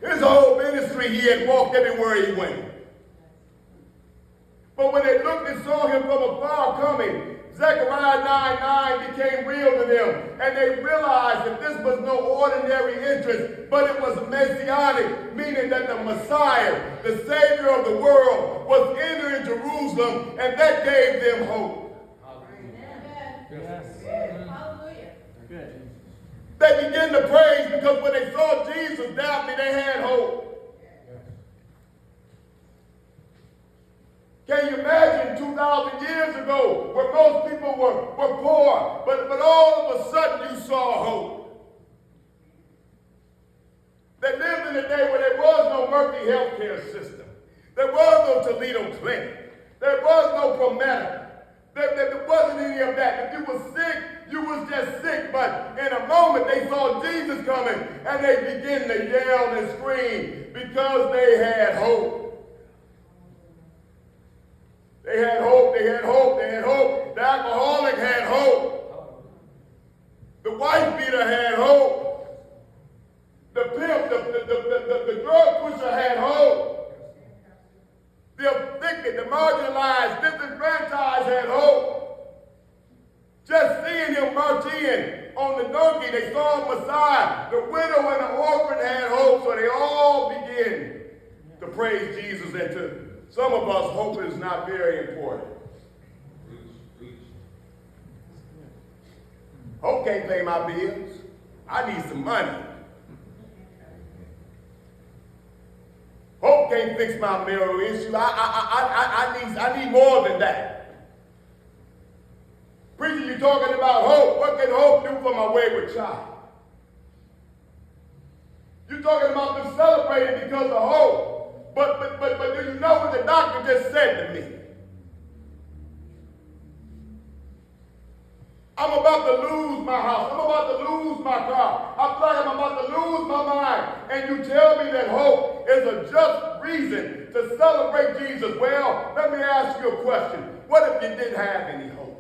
His whole ministry, he had walked everywhere he went. But when they looked and saw him from afar coming, Zechariah 9:9 became real to them. And they realized that this was no ordinary entrance, but it was messianic, meaning that the Messiah, the Savior of the world, was entering Jerusalem, and that gave them hope. Yes. Hallelujah. Good. They began to praise because when they saw Jesus, doubting, they had hope. Can you imagine 2,000 years ago where most people were poor, but all of a sudden you saw hope? They lived in a day where there was no Mercy healthcare system. There was no Toledo clinic. There was no Prometa. There wasn't any of that. If you were sick, you was just sick. But in a moment they saw Jesus coming and they began to yell and scream because they had hope. They had hope, they had hope, they had hope. The alcoholic had hope. The wife beater had hope. The pimp, the drug pusher had hope. The afflicted, the marginalized, disenfranchised had hope. Just seeing him march in on the donkey, they saw Messiah. The widow and the orphan had hope, so they all began to praise Jesus. And to some of us, hope is not very important. Hope can't pay my bills. I need some money. Hope can't fix my marital issue. I need more than that. Preacher, you're talking about hope. What can hope do for my wayward child? You're talking about them celebrating because of hope. But do you know what the doctor just said to me? I'm about to lose my house. I'm about to lose my car. I feel like I'm about to lose my mind. And you tell me that hope is a just reason to celebrate Jesus. Well, let me ask you a question. What if you didn't have any hope?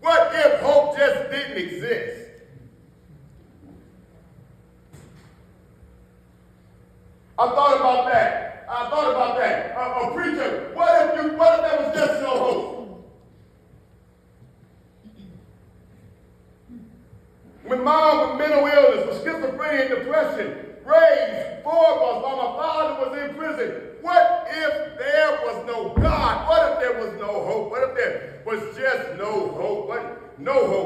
What if hope just didn't exist? I thought about that. A preacher, what if that was just your hope? When mom with mental illness, with schizophrenia and depression, raised 4 of us while my father was in prison, what if there was no God? What if there was no hope? What if there was just no hope? No hope.